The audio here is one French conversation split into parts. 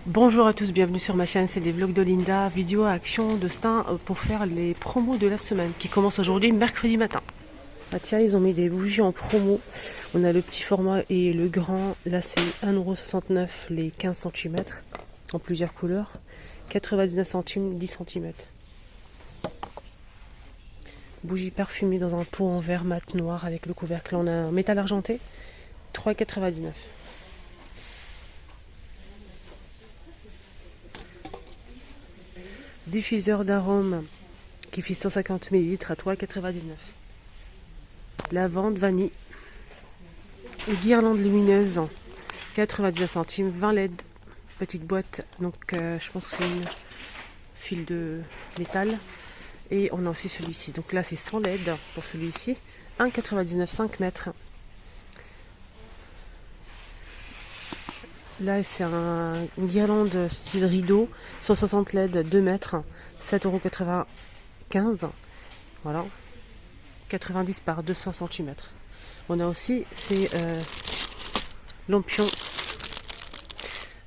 Bonjour à tous, bienvenue sur ma chaîne, c'est les vlogs de Linda, vidéo à action de Stein pour faire les promos de la semaine qui commence aujourd'hui mercredi matin. Ah tiens, ils ont mis des bougies en promo. On a le petit format et le grand. Là c'est 1,69 € les 15 cm en plusieurs couleurs. 99 centimes 10 cm. Bougie parfumée dans un pot en verre mat noir avec le couvercle en un métal argenté. 3,99 €. Diffuseur d'arômes qui fait 150 ml à 3,99 €. Lavande, vanille. Et guirlande lumineuse, 99 centimes, 20 LED. Petite boîte, donc je pense que c'est une fil de métal. Et on a aussi celui-ci. Donc là, c'est 100 LED pour celui-ci. 1,99 €, 5 mètres. Là, c'est une guirlande style rideau, 160 LED, 2 mètres, 7,95 €. Voilà. 90 par 200 cm. On a aussi ces lampions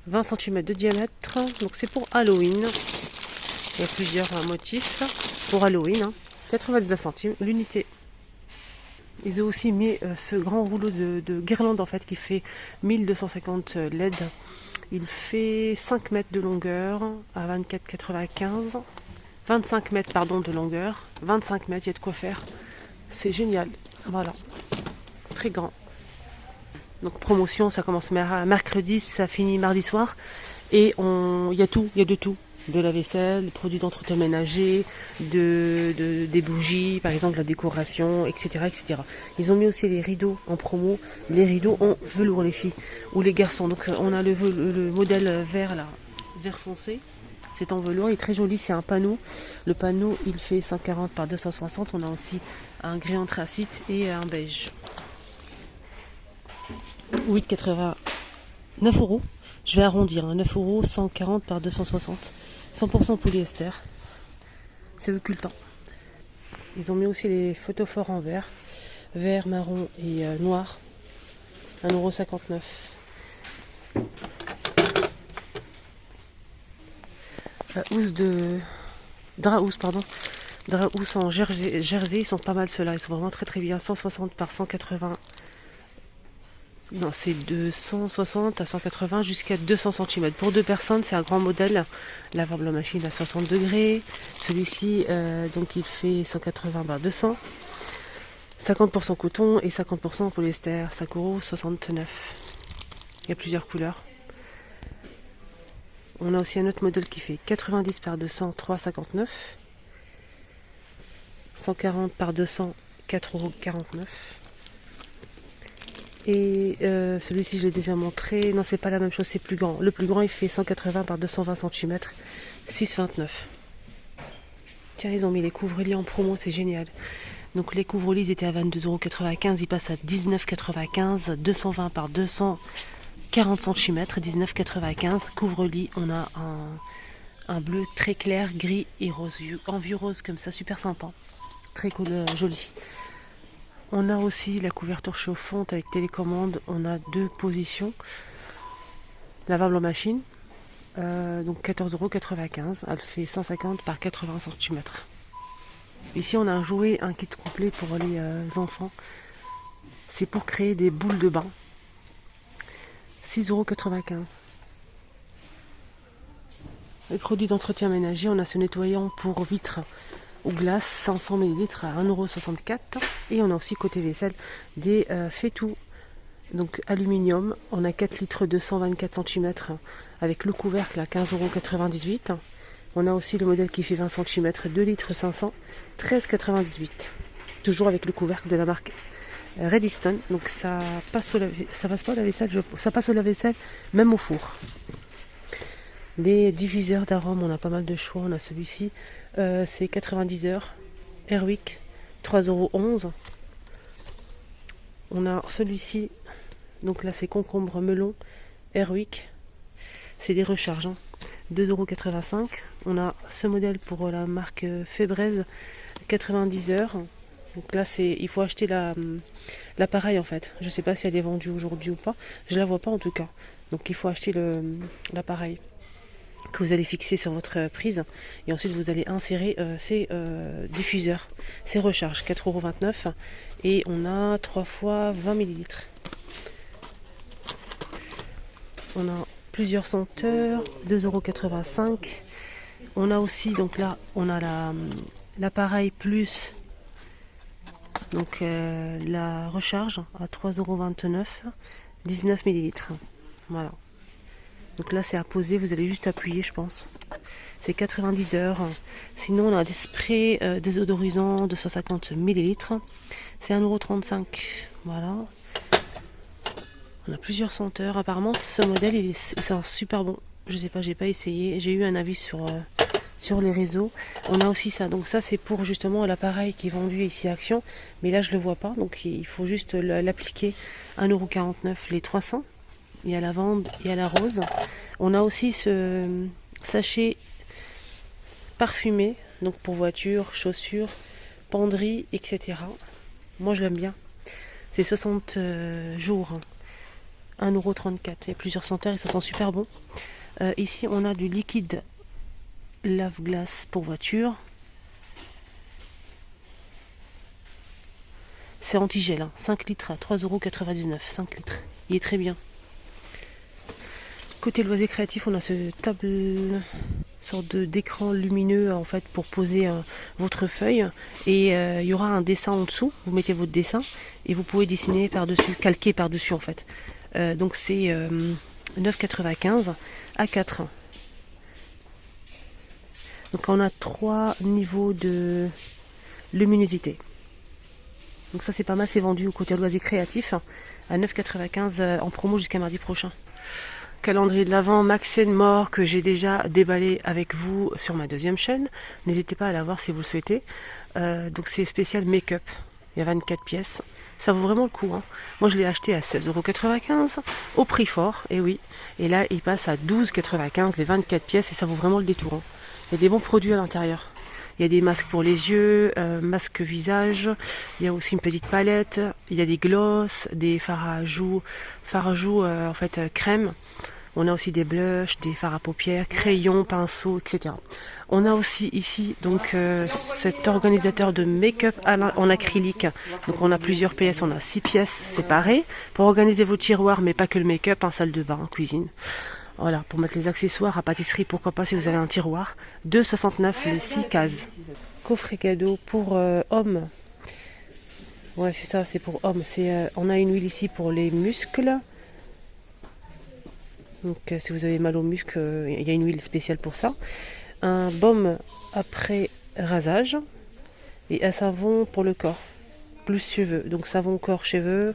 20 cm de diamètre. Donc c'est pour Halloween. Il y a plusieurs motifs pour Halloween. 99 centimes l'unité. Ils ont aussi mis ce grand rouleau de guirlande en fait qui fait 1250 LED. Il fait 5 mètres de longueur à 24,95. 25 mètres pardon de longueur. 25 mètres, il y a de quoi faire. C'est génial. Voilà. Très grand. Donc promotion, ça commence mercredi, ça finit mardi soir. Et il y a tout, il y a de tout. De la vaisselle, des produits d'entretien ménager, des bougies, par exemple la décoration, etc., etc. Ils ont mis aussi les rideaux en promo, les rideaux en velours les filles, ou les garçons. Donc on a le modèle vert là, vert foncé. C'est en velours, il est très joli, c'est un panneau. Le panneau, il fait 140 par 260. On a aussi un gris anthracite et un beige. 8,89 €. Je vais arrondir, 9 €, 140 par 260. 100% polyester. C'est occultant. Ils ont mis aussi les photophores en vert. Vert, marron et noir. 1,59 €. Drap-housse, pardon. Drap-housse en jersey, ils sont pas mal ceux-là, ils sont vraiment très très bien. 160 par 180. Non, c'est de 160 à 180 jusqu'à 200 cm. Pour deux personnes, c'est un grand modèle. Lavable en machine à 60 degrés. Celui-ci, donc il fait 180 par 200. 50% coton et 50% polyester. 5,69 €. Il y a plusieurs couleurs. On a aussi un autre modèle qui fait 90 par 200, 3,59 €. 140 par 200, 4,49 €. Et celui-ci, je l'ai déjà montré. Non, c'est pas la même chose, c'est plus grand. Le plus grand, il fait 180 par 220 cm, 6,29 €. Tiens, ils ont mis les couvre-lits en promo, c'est génial. Donc les couvre-lits, ils étaient à 22,95 €. Ils passent à 19,95 €. 220 par 240 cm, 19,95 €. Couvre-lit, on a un bleu très clair, gris et rose. En vieux rose comme ça, super sympa. Très cool, joli. On a aussi la couverture chauffante avec télécommande. On a 2 positions. Lavable en machine. Donc 14,95 €. Elle fait 150 par 80 cm. Ici, on a un kit complet pour les enfants. C'est pour créer des boules de bain. 6,95 €. Les produits d'entretien ménager, on a ce nettoyant pour vitres ou glace 500 ml à 1,64 €. Et on a aussi côté vaisselle des Faitout, donc aluminium. On a 4 litres 224 cm avec le couvercle à 15,98 €. On a aussi le modèle qui fait 20 cm, 2 litres 500, 13,98 €. Toujours avec le couvercle de la marque Redstone. Donc ça passe pas à la vaisselle, ça passe au lave-vaisselle, même au four. Les diffuseurs d'arômes, on a pas mal de choix. On a celui-ci, c'est 90 heures. Airwick, 3,11 €. On a celui-ci, donc là c'est concombre melon, Airwick. C'est des recharges, 2,85 €. On a ce modèle pour la marque Febreze, 90 heures. Donc là, il faut acheter l'appareil en fait. Je ne sais pas si elle est vendue aujourd'hui ou pas. Je la vois pas en tout cas. Donc il faut acheter l'appareil. que vous allez fixer sur votre prise. Et ensuite, vous allez insérer ces diffuseurs, ces recharges, 4,29 €. Et on a 3 fois 20 ml. On a plusieurs senteurs, 2,85 €. On a aussi, donc là, on a l'appareil plus, donc la recharge à 3,29 €, 19 ml. Voilà. Donc là, c'est à poser, vous allez juste appuyer, je pense. C'est 90 heures. Sinon, on a des sprays désodorisants de 150 ml. C'est 1,35 €. Voilà. On a plusieurs senteurs. Apparemment, ce modèle, c'est un super bon. Je sais pas, j'ai pas essayé. J'ai eu un avis sur les réseaux. On a aussi ça. Donc ça, c'est pour justement l'appareil qui est vendu ici à Action. Mais là, je le vois pas. Donc il faut juste l'appliquer. 1,49 € les 300. Il y a la lavande, il y a la rose. On a aussi ce sachet parfumé. Donc pour voiture, chaussures, penderie, etc. Moi, je l'aime bien. C'est 60 jours. 1,34 €. Il y a plusieurs senteurs et ça sent super bon. Ici, on a du liquide lave-glace pour voiture. C'est anti-gel, hein. 5 litres à 3,99 €. 5 litres. Il est très bien. Côté loisirs créatifs, on a ce table, sorte d'écran lumineux en fait pour poser votre feuille. Et il y aura un dessin en dessous. Vous mettez votre dessin et vous pouvez dessiner par-dessus, calquer par-dessus en fait. Donc c'est 9,95 € à 4. Donc on a 3 niveaux de luminosité. Donc ça c'est pas mal, c'est vendu au côté loisirs créatifs à 9,95 € en promo jusqu'à mardi prochain. Calendrier de l'Avent Max & More que j'ai déjà déballé avec vous sur ma deuxième chaîne. N'hésitez pas à la voir si vous le souhaitez. Donc c'est spécial make-up. Il y a 24 pièces. Ça vaut vraiment le coup, hein. Moi je l'ai acheté à 16,95 € au prix fort, et oui. Et là il passe à 12,95 € les 24 pièces et ça vaut vraiment le détour, hein. Il y a des bons produits à l'intérieur. Il y a des masques pour les yeux, masque visage. Il y a aussi une petite palette. Il y a des glosses, des fards à joues en fait crème. On a aussi des blushs, des fards à paupières, crayons, pinceaux, etc. On a aussi ici donc cet organisateur de make-up en acrylique. Donc on a plusieurs pièces, on a 6 pièces séparées pour organiser vos tiroirs, mais pas que le make-up, en salle de bain, cuisine. Voilà, pour mettre les accessoires à pâtisserie, pourquoi pas si vous avez un tiroir. 2,69 € les 6 cases. Coffret cadeau pour hommes. Ouais, c'est ça, c'est pour hommes. On a une huile ici pour les muscles. Donc si vous avez mal aux muscles, il y a une huile spéciale pour ça. Un baume après rasage. Et un savon pour le corps. Plus cheveux. Donc savon corps cheveux.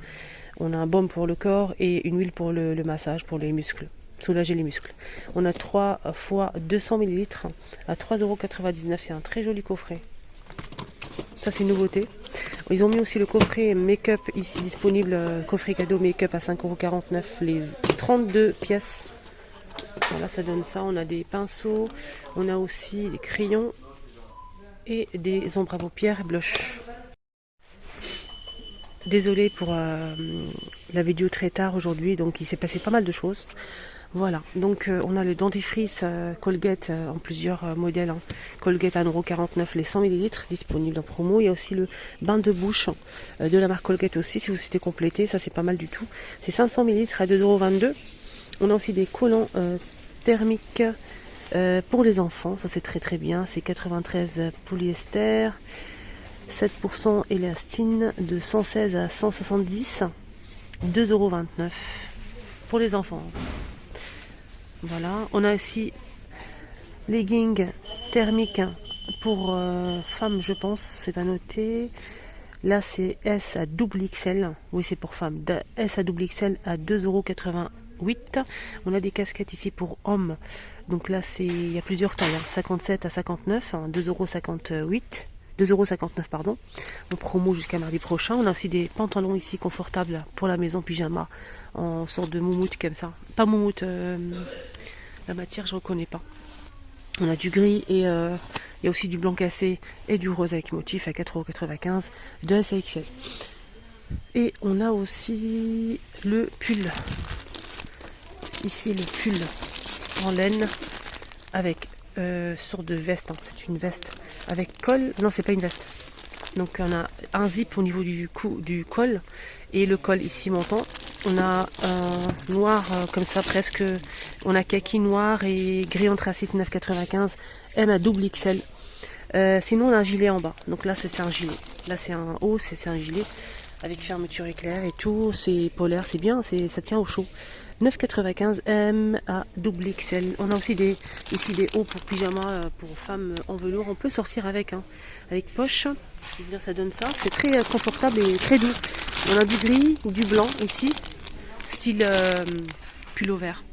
On a un baume pour le corps et une huile pour le massage, pour les muscles. Soulager les muscles. On a 3 fois 200 ml à 3,99 €. C'est un très joli coffret. Ça c'est une nouveauté. Ils ont mis aussi le coffret make-up ici disponible, coffret cadeau make-up à 5,49 € les 32 pièces. Voilà, ça donne ça. On a des pinceaux, on a aussi des crayons et des ombres à paupières blush. Désolée pour la vidéo très tard aujourd'hui, donc il s'est passé pas mal de choses. Voilà, donc on a le dentifrice Colgate en plusieurs modèles, hein. Colgate à 1,49 € les 100 ml disponible en promo. Il y a aussi le bain de bouche de la marque Colgate aussi, si vous souhaitez compléter, ça c'est pas mal du tout. C'est 500 ml à 2,22 €. On a aussi des collants thermiques pour les enfants, ça c'est très très bien, c'est 93 polyester, 7% élastine de 116 à 170, 2,29 € pour les enfants. Voilà, on a aussi leggings thermiques pour femmes, je pense, c'est pas noté. Là, c'est S à double XL. Oui, c'est pour femmes. S à double XL à 2,88 €. On a des casquettes ici pour hommes. Donc là, il y a plusieurs tailles, hein. 57 à 59, hein, 2,58 €. 2,59 €, pardon. En promo jusqu'à mardi prochain. On a aussi des pantalons ici confortables pour la maison, pyjama, en sorte de moumoute comme ça. Pas moumoute, la matière je reconnais pas. On a du gris et il y a aussi du blanc cassé et du rose avec motif à 4,95 € de S à XL. Et on a aussi le pull. Ici le pull en laine avec sorte de veste, hein. C'est une veste avec col. Non, c'est pas une veste. Donc on a un zip au niveau du col et le col ici montant. On a un noir comme ça presque. On a kaki noir et gris anthracite 9,95 M à double XL. Sinon on a un gilet en bas. Donc là c'est un gilet. Là c'est un haut, c'est un gilet avec fermeture éclair et tout. C'est polaire, c'est bien, ça tient au chaud. 9,95 M à double XL. On a aussi ici des hauts pour pyjama pour femmes en velours. On peut sortir avec, hein, avec poche. Et bien, ça donne ça. C'est très confortable et très doux. On a du gris ou du blanc ici, style pull vert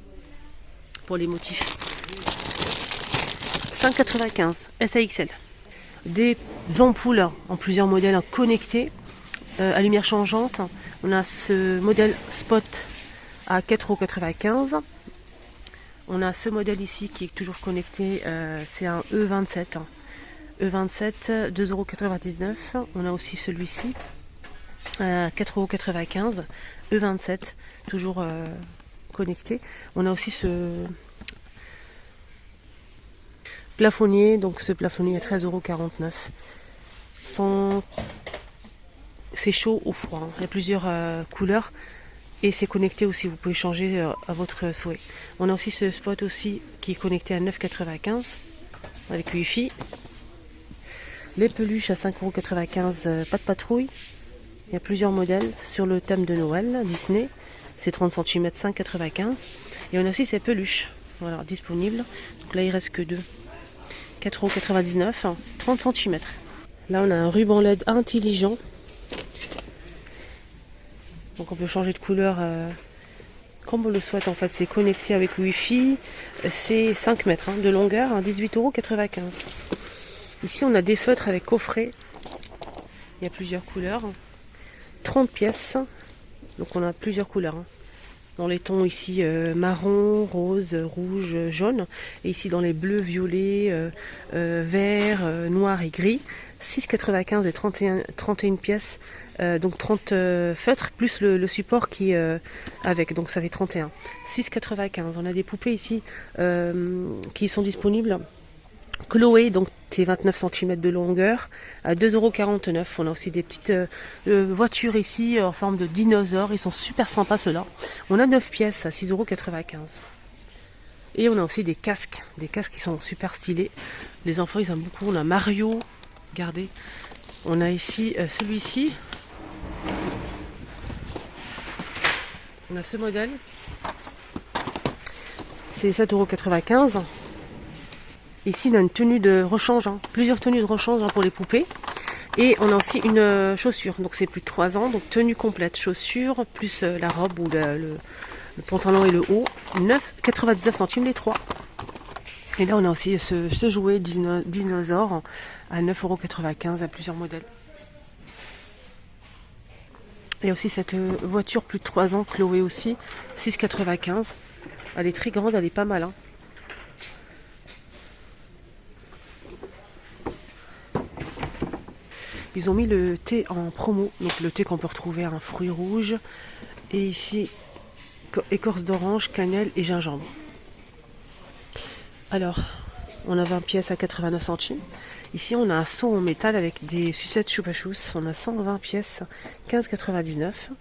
pour les motifs. 5,95 SAXL. Des ampoules en plusieurs modèles connectés à lumière changeante. On a ce modèle Spot à 4,95 €. On a ce modèle ici qui est toujours connecté, c'est un E27. E27, 2,99 €. On a aussi celui-ci, 4,95 €. E27, toujours connecté. On a aussi ce plafonnier, donc ce plafonnier à 13,49 €. C'est chaud ou froid, hein. Il y a plusieurs couleurs. Et c'est connecté aussi, vous pouvez changer à votre souhait. On a aussi ce spot aussi qui est connecté à 9,95 € avec Wi-Fi. Les peluches à 5,95 €, pas de patrouille. Il y a plusieurs modèles sur le thème de Noël, Disney. C'est 30 cm, 5,95 €. Et on a aussi ces peluches, voilà, disponibles. Donc là il reste que deux. 4,99 €, 30 cm. Là on a un ruban LED intelligent. Donc on peut changer de couleur comme on le souhaite en fait. C'est connecté avec Wi-Fi. C'est 5 mètres de longueur, hein, 18,95 €. Ici on a des feutres avec coffret. Il y a plusieurs couleurs. 30 pièces. Donc on a plusieurs couleurs. Hein. Dans les tons ici marron, rose, rouge, jaune. Et ici dans les bleus, violets, vert, noir et gris. 6,95 € et 31 pièces. Donc 30 feutres plus le support qui avec, donc ça fait 31. 6,95 €. On a des poupées ici qui sont disponibles. Chloé, donc c'est 29 cm de longueur à 2,49 €. On a aussi des petites voitures ici en forme de dinosaures. Ils sont super sympas ceux-là. On a 9 pièces à 6,95 €. Et on a aussi des casques qui sont super stylés. Les enfants ils aiment beaucoup. On a Mario, regardez. On a ici celui-ci. On a ce modèle. C'est 7,95 €. Ici, on a une tenue de rechange, hein, plusieurs tenues de rechange hein, pour les poupées. Et on a aussi une chaussure, donc c'est plus de 3 ans, donc tenue complète, chaussure, plus la robe ou le pantalon et le haut. 9,99 centimes les trois. Et là, on a aussi ce jouet dinosaure à 9,95 € à plusieurs modèles. Et aussi cette voiture plus de 3 ans, Chloé aussi, 6,95 €. Elle est très grande, elle est pas mal. Hein. Ils ont mis le thé en promo, donc le thé qu'on peut retrouver à un fruit rouge. Et ici, écorce d'orange, cannelle et gingembre. Alors, on a 20 pièces à 89 centimes. Ici, on a un seau en métal avec des sucettes choupa-chous. On a 120 pièces, 15,99 €.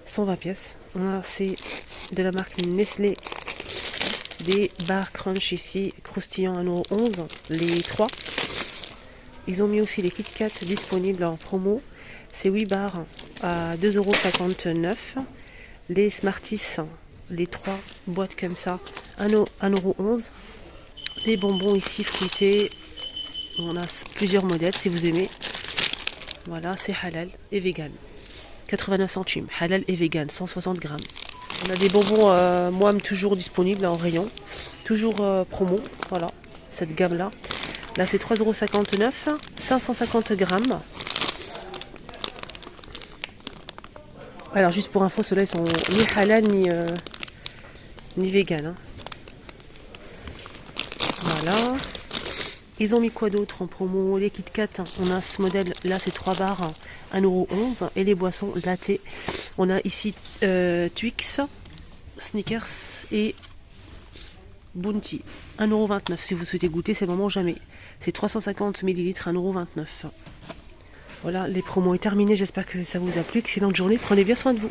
120 pièces. On a, c'est de la marque Nestlé. Des barres crunch ici, croustillants à 1,11 €, les 3. Ils ont mis aussi les Kit Kat disponibles en promo. C'est 8 barres à 2,59 €. Les Smarties, les 3 boîtes comme ça, 1,11 €. Des bonbons ici fruités. On a plusieurs modèles si vous aimez. Voilà, c'est halal et vegan. 89 centimes. Halal et vegan, 160 grammes. On a des bonbons Moam toujours disponibles en rayon. Toujours promo. Voilà, cette gamme-là. Là, c'est 3,59 €, 550 grammes. Alors, juste pour info, ceux-là, ils sont ni halal ni vegan. Hein. Voilà. Ils ont mis quoi d'autre en promo? Les Kit Kat, on a ce modèle, là, c'est 3 barres, 1,11 €. Et les boissons latte. On a ici Twix, Snickers et Bounty, 1,29 €. Si vous souhaitez goûter, c'est le moment jamais. C'est 350 ml, 1,29 €. Voilà, les promos est terminé. J'espère que ça vous a plu. Excellente journée. Prenez bien soin de vous.